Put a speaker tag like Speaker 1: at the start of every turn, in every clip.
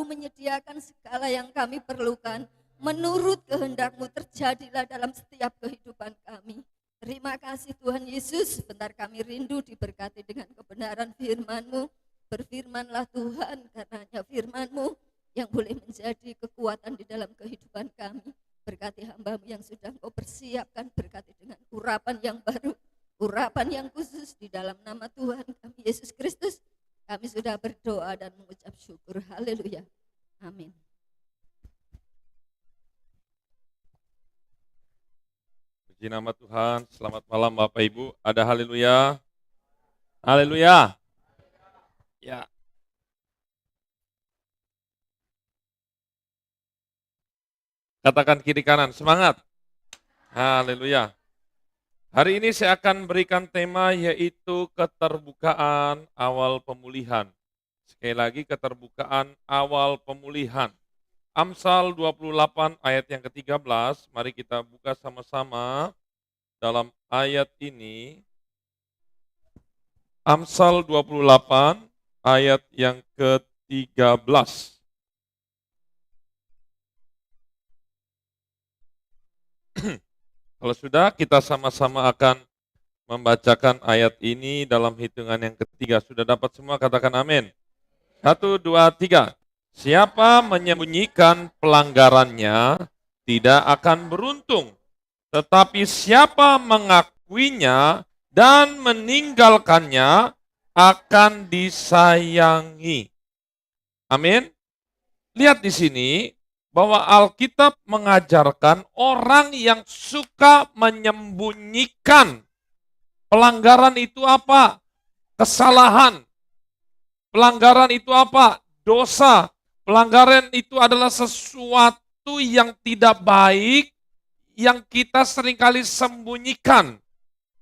Speaker 1: selalu menyediakan segala yang kami perlukan. Menurut kehendak-Mu terjadilah dalam setiap kehidupan kami. Terima kasih Tuhan Yesus, sebentar kami rindu diberkati dengan kebenaran firman-Mu. Berfirmanlah Tuhan, karena hanya firman-Mu yang boleh menjadi kekuatan di dalam kehidupan kami. Berkati hamba-Mu yang sudah Engkau persiapkan, berkati dengan urapan yang baru, urapan yang khusus di dalam nama Tuhan kami Yesus Kristus. Kami sudah berdoa dan mengucap syukur. Haleluya. Amin.
Speaker 2: Puji nama Tuhan. Selamat malam Bapak Ibu. Ada haleluya? Haleluya. Ya. Katakan kiri kanan, semangat. Haleluya. Hari ini saya akan berikan tema yaitu keterbukaan awal pemulihan. Sekali lagi keterbukaan awal pemulihan. Amsal 28 ayat yang ke-13, mari kita buka sama-sama dalam ayat ini. Amsal 28 ayat yang ke-13. Kalau sudah, kita sama-sama akan membacakan ayat ini dalam hitungan yang ketiga. Sudah dapat semua, katakan amin. 1, 2, 3. Siapa menyembunyikan pelanggarannya tidak akan beruntung, tetapi siapa mengakuinya dan meninggalkannya akan disayangi. Amin. Lihat di sini bahwa Alkitab mengajarkan orang yang suka menyembunyikan pelanggaran itu apa? Kesalahan. Pelanggaran itu apa? Dosa. Pelanggaran itu adalah sesuatu yang tidak baik yang kita seringkali sembunyikan.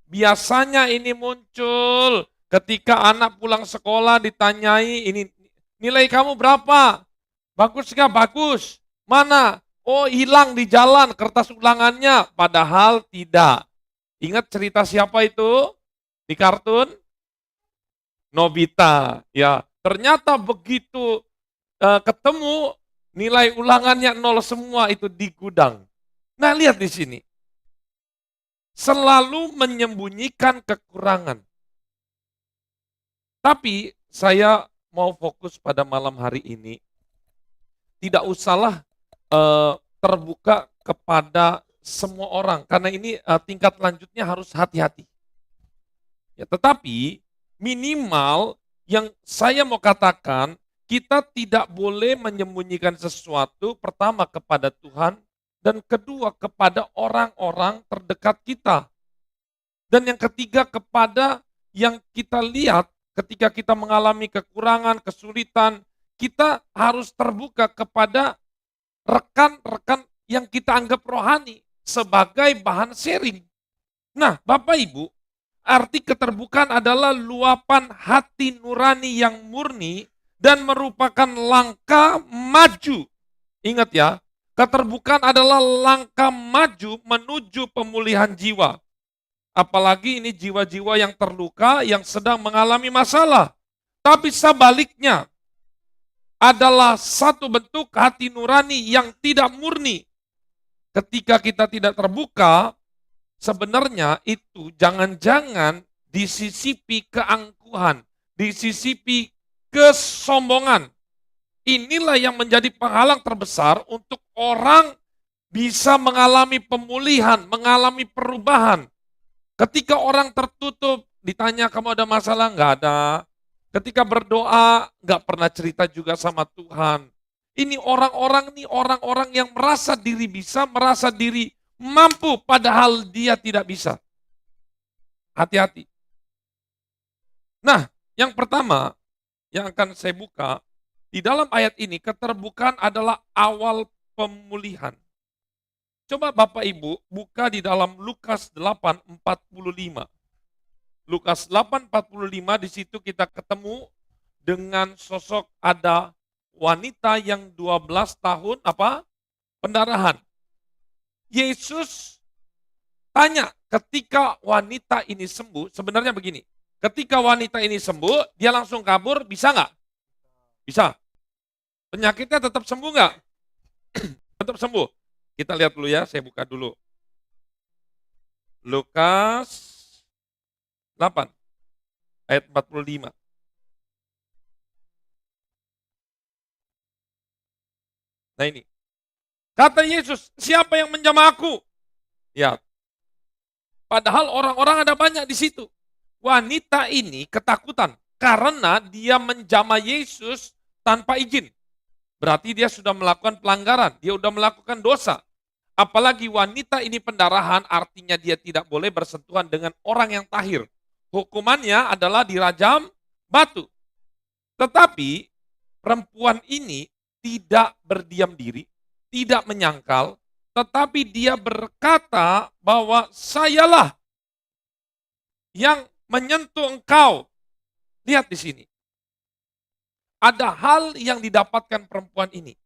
Speaker 2: Biasanya ini muncul ketika anak pulang sekolah ditanyai, ini nilai kamu berapa? Bagus nggak? Bagus. Mana? Oh, hilang di jalan kertas ulangannya. Padahal tidak. Ingat cerita siapa itu? Di kartun? Nobita. Ya, ternyata begitu ketemu nilai ulangannya 0 semua itu di gudang. Nah, lihat di sini. Selalu menyembunyikan kekurangan. Tapi saya mau fokus pada malam hari ini. Tidak usahlah terbuka kepada semua orang, karena ini tingkat lanjutnya harus hati-hati. Ya, tetapi minimal yang saya mau katakan, kita tidak boleh menyembunyikan sesuatu, pertama kepada Tuhan, dan kedua kepada orang-orang terdekat kita. Dan yang ketiga kepada yang kita lihat ketika kita mengalami kekurangan, kesulitan, kita harus terbuka kepada rekan-rekan yang kita anggap rohani sebagai bahan sharing. Nah, Bapak Ibu, arti keterbukaan adalah luapan hati nurani yang murni dan merupakan langkah maju. Ingat ya, keterbukaan adalah langkah maju menuju pemulihan jiwa. Apalagi ini jiwa-jiwa yang terluka, yang sedang mengalami masalah. Tapi sebaliknya, adalah satu bentuk hati nurani yang tidak murni. Ketika kita tidak terbuka, sebenarnya itu jangan-jangan disisipi keangkuhan, disisipi kesombongan. Inilah yang menjadi penghalang terbesar untuk orang bisa mengalami pemulihan, mengalami perubahan. Ketika orang tertutup, ditanya kamu ada masalah? Enggak ada. Ketika berdoa, nggak pernah cerita juga sama Tuhan. Ini orang-orang yang merasa diri bisa, merasa diri mampu, padahal dia tidak bisa. Hati-hati. Nah, yang pertama yang akan saya buka, di dalam ayat ini, keterbukaan adalah awal pemulihan. Coba Bapak Ibu buka di dalam Lukas 8:45. Lukas 8:45, di situ kita ketemu dengan sosok ada wanita yang 12 tahun pendarahan. Yesus tanya ketika wanita ini sembuh, sebenarnya begini, ketika wanita ini sembuh, dia langsung kabur, bisa nggak? Bisa. Penyakitnya tetap sembuh nggak? Tetap sembuh. Kita lihat dulu ya, saya buka dulu. Lukas 8 ayat 45. Nah ini. Kata Yesus, siapa yang menjamah aku? Ya, padahal orang-orang ada banyak di situ. Wanita ini ketakutan karena dia menjamah Yesus tanpa izin. Berarti dia sudah melakukan pelanggaran, dia sudah melakukan dosa. Apalagi wanita ini pendarahan, artinya dia tidak boleh bersentuhan dengan orang yang tahir. Hukumannya adalah dirajam batu. Tetapi perempuan ini tidak berdiam diri, tidak menyangkal, tetapi dia berkata bahwa sayalah yang menyentuh engkau. Lihat di sini. Ada hal yang didapatkan perempuan ini.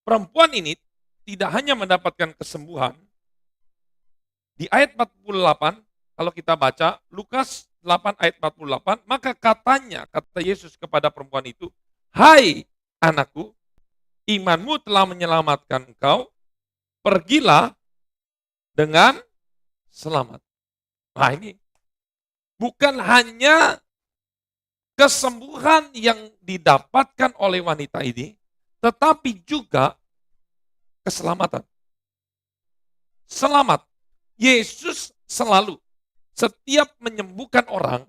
Speaker 2: Perempuan ini tidak hanya mendapatkan kesembuhan. Di ayat 48, kalau kita baca, Lukas 8 ayat 48, maka katanya, kata Yesus kepada perempuan itu, hai anakku, imanmu telah menyelamatkan engkau, pergilah dengan selamat. Nah ini, bukan hanya kesembuhan yang didapatkan oleh wanita ini, tetapi juga keselamatan. Selamat. Yesus selalu, setiap menyembuhkan orang,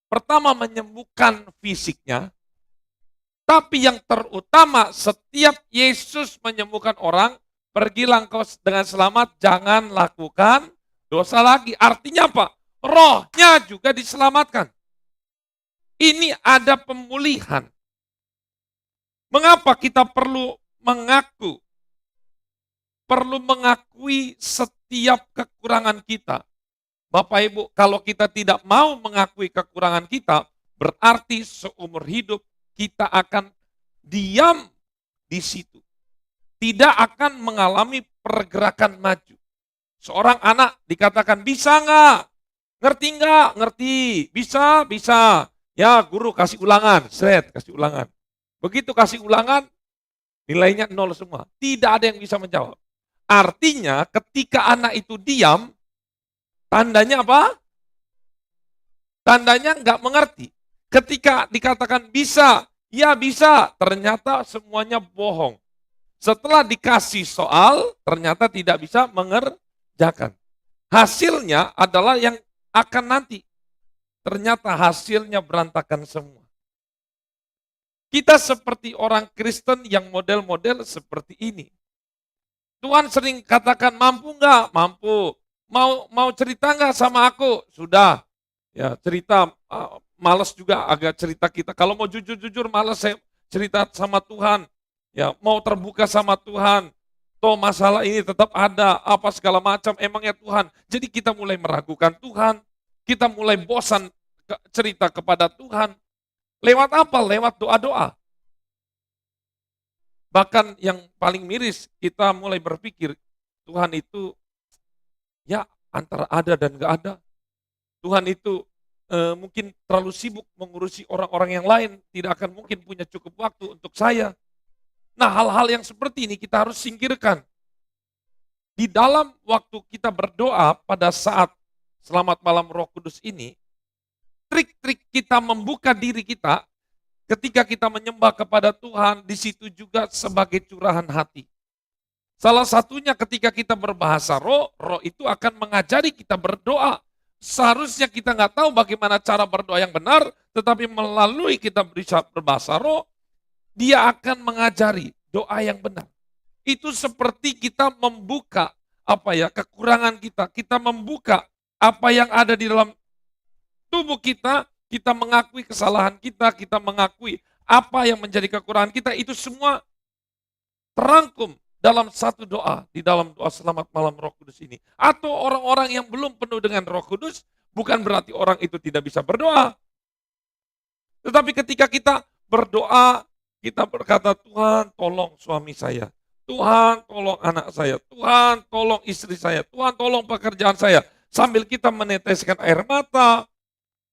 Speaker 2: pertama menyembuhkan fisiknya, tapi yang terutama setiap Yesus menyembuhkan orang, pergilah engkau dengan selamat, jangan lakukan dosa lagi. Artinya apa? Rohnya juga diselamatkan. Ini ada pemulihan. Mengapa kita perlu mengaku? Perlu mengakui setiap kekurangan kita. Bapak Ibu, kalau kita tidak mau mengakui kekurangan kita, berarti seumur hidup kita akan diam di situ. Tidak akan mengalami pergerakan maju. Seorang anak dikatakan bisa nggak? Ngerti nggak? Ngerti. Bisa, bisa. Ya guru kasih ulangan, kasih ulangan. Begitu kasih ulangan, nilainya 0 semua. Tidak ada yang bisa menjawab. Artinya ketika anak itu diam, tandanya apa? Tandanya nggak mengerti. Ketika dikatakan bisa, ya bisa, ternyata semuanya bohong. Setelah dikasih soal, ternyata tidak bisa mengerjakan. Hasilnya adalah yang akan nanti. Ternyata hasilnya berantakan semua. Kita seperti orang Kristen yang model-model seperti ini. Tuhan sering katakan, mampu nggak? Mampu. Mau cerita nggak sama aku? Sudah. Ya cerita, males juga agak cerita kita. Kalau mau jujur-jujur males saya cerita sama Tuhan. Ya mau terbuka sama Tuhan. Toh masalah ini tetap ada, apa segala macam, emangnya Tuhan. Jadi kita mulai meragukan Tuhan. Kita mulai bosan cerita kepada Tuhan. Lewat apa? Lewat doa-doa. Bahkan yang paling miris, kita mulai berpikir, Tuhan itu ya antara ada dan gak ada. Tuhan itu mungkin terlalu sibuk mengurusi orang-orang yang lain, tidak akan mungkin punya cukup waktu untuk saya. Nah hal-hal yang seperti ini kita harus singkirkan. Di dalam waktu kita berdoa pada saat Selamat Malam Roh Kudus ini, trik-trik kita membuka diri kita ketika kita menyembah kepada Tuhan, di situ juga sebagai curahan hati. Salah satunya ketika kita berbahasa roh, roh itu akan mengajari kita berdoa. Seharusnya kita nggak tahu bagaimana cara berdoa yang benar, tetapi melalui kita berbahasa roh, dia akan mengajari doa yang benar. Itu seperti kita membuka kekurangan kita, kita membuka apa yang ada di dalam tubuh kita, kita mengakui kesalahan kita, kita mengakui apa yang menjadi kekurangan kita, itu semua terangkum dalam satu doa, di dalam doa Selamat Malam Roh Kudus ini. Atau orang-orang yang belum penuh dengan Roh Kudus, bukan berarti orang itu tidak bisa berdoa. Tetapi ketika kita berdoa, kita berkata, Tuhan tolong suami saya, Tuhan tolong anak saya, Tuhan tolong istri saya, Tuhan tolong pekerjaan saya. Sambil kita meneteskan air mata,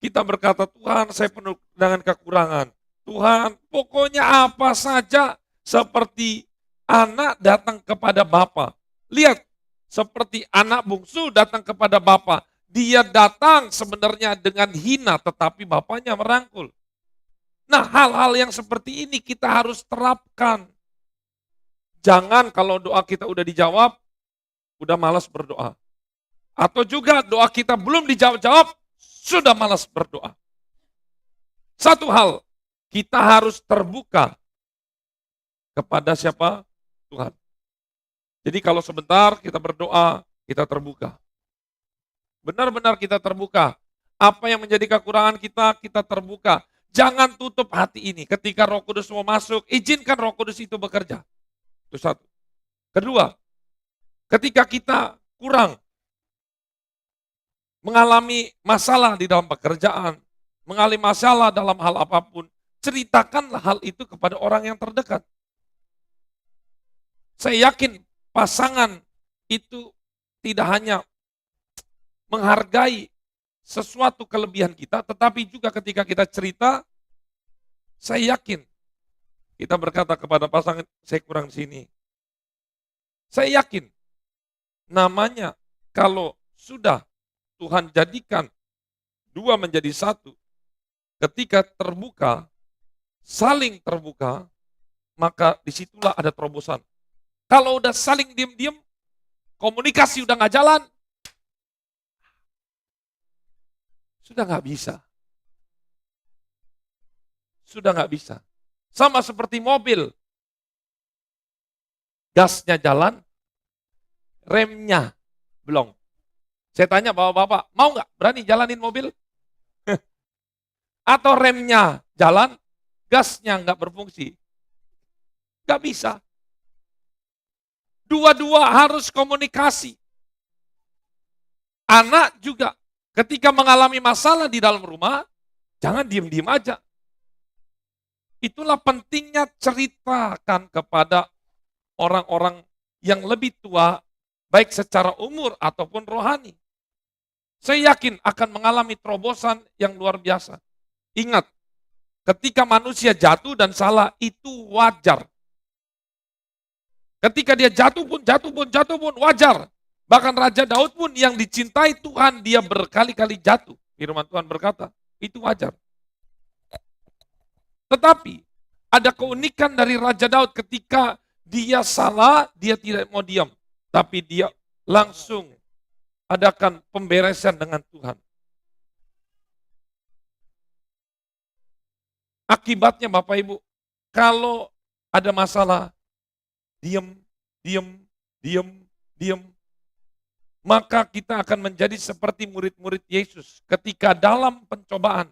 Speaker 2: kita berkata, Tuhan saya penuh dengan kekurangan. Tuhan, pokoknya apa saja seperti anak datang kepada Bapa. Lihat, seperti anak bungsu datang kepada Bapa. Dia datang sebenarnya dengan hina, tetapi Bapaknya merangkul. Nah, hal-hal yang seperti ini kita harus terapkan. Jangan kalau doa kita udah dijawab, udah malas berdoa. Atau juga doa kita belum dijawab-jawab, sudah malas berdoa. Satu hal, kita harus terbuka kepada siapa? Tuhan. Jadi kalau sebentar kita berdoa, kita terbuka. Benar-benar kita terbuka. Apa yang menjadi kekurangan kita, kita terbuka. Jangan tutup hati ini. Ketika Roh Kudus mau masuk, izinkan Roh Kudus itu bekerja. Itu satu. Kedua, ketika kita kurang mengalami masalah di dalam pekerjaan, mengalami masalah dalam hal apapun, ceritakanlah hal itu kepada orang yang terdekat. Saya yakin pasangan itu tidak hanya menghargai sesuatu kelebihan kita, tetapi juga ketika kita cerita, saya yakin kita berkata kepada pasangan, saya kurang sini. Saya yakin namanya kalau sudah Tuhan jadikan dua menjadi satu, ketika terbuka, saling terbuka, maka disitulah ada terobosan. Kalau udah saling diam-diam, komunikasi udah nggak jalan, sudah nggak bisa. Sudah nggak bisa. Sama seperti mobil. Gasnya jalan, remnya belum. Saya tanya bapak-bapak, mau nggak berani jalanin mobil? Atau remnya jalan, gasnya nggak berfungsi? Nggak bisa. Dua-dua harus komunikasi. Anak juga ketika mengalami masalah di dalam rumah, jangan diem-diem aja. Itulah pentingnya ceritakan kepada orang-orang yang lebih tua, baik secara umur ataupun rohani. Saya yakin akan mengalami terobosan yang luar biasa. Ingat, ketika manusia jatuh dan salah, itu wajar. Ketika dia jatuh pun wajar. Bahkan Raja Daud pun yang dicintai Tuhan, dia berkali-kali jatuh. Firman Tuhan berkata, itu wajar. Tetapi, ada keunikan dari Raja Daud ketika dia salah, dia tidak mau diam. Tapi dia langsung adakan pemberesan dengan Tuhan. Akibatnya Bapak Ibu, kalau ada masalah, diam, maka kita akan menjadi seperti murid-murid Yesus ketika dalam pencobaan.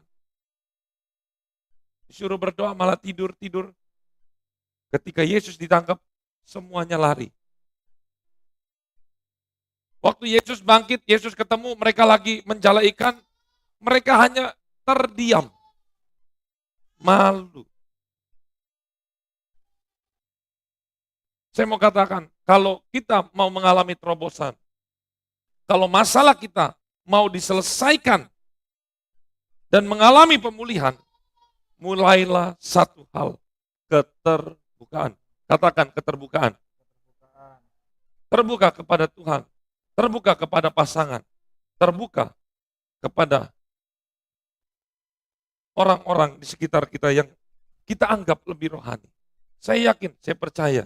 Speaker 2: Disuruh berdoa malah tidur. Ketika Yesus ditangkap, semuanya lari. Waktu Yesus bangkit, Yesus ketemu, mereka lagi menjala ikan, mereka hanya terdiam. Malu. Saya mau katakan, kalau kita mau mengalami terobosan, kalau masalah kita mau diselesaikan dan mengalami pemulihan, mulailah satu hal, keterbukaan. Katakan keterbukaan. Terbuka kepada Tuhan, terbuka kepada pasangan, terbuka kepada orang-orang di sekitar kita yang kita anggap lebih rohani. Saya yakin, saya percaya,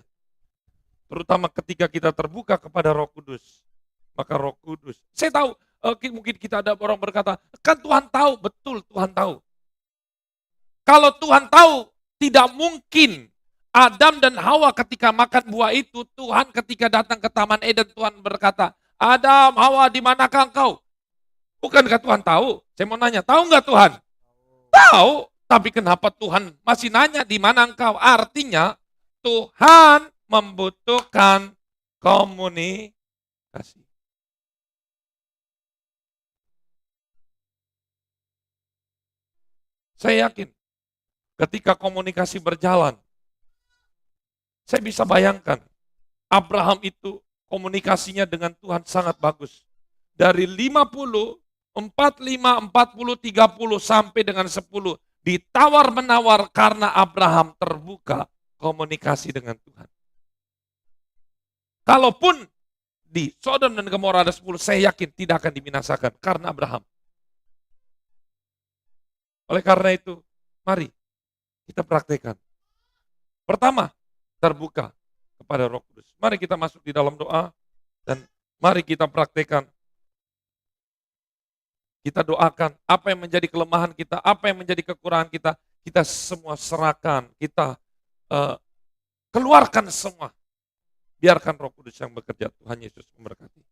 Speaker 2: terutama ketika kita terbuka kepada Roh Kudus, maka Roh Kudus, saya tahu mungkin kita ada orang berkata, kan Tuhan tahu, betul Tuhan tahu. Kalau Tuhan tahu, tidak mungkin Adam dan Hawa ketika makan buah itu, Tuhan ketika datang ke Taman Eden, Tuhan berkata, Adam, Hawa, di manakah engkau? Bukankah Tuhan tahu? Saya mau nanya, tahu nggak Tuhan? Tahu, tapi kenapa Tuhan masih nanya di mana engkau? Artinya Tuhan membutuhkan komunikasi. Saya yakin ketika komunikasi berjalan, saya bisa bayangkan Abraham itu komunikasinya dengan Tuhan sangat bagus. Dari 50, 45, 40, 30 sampai dengan 10. ditawar-menawar karena Abraham terbuka komunikasi dengan Tuhan. Kalaupun di Sodom dan Gomora ada 10, saya yakin tidak akan dibinasakan karena Abraham. Oleh karena itu, mari kita praktekkan. Pertama, terbuka kepada Roh Kudus. Mari kita masuk di dalam doa dan mari kita praktekkan. Kita doakan apa yang menjadi kelemahan kita, apa yang menjadi kekurangan kita semua serahkan, kita keluarkan semua. Biarkan Roh Kudus yang bekerja. Tuhan Yesus memberkati.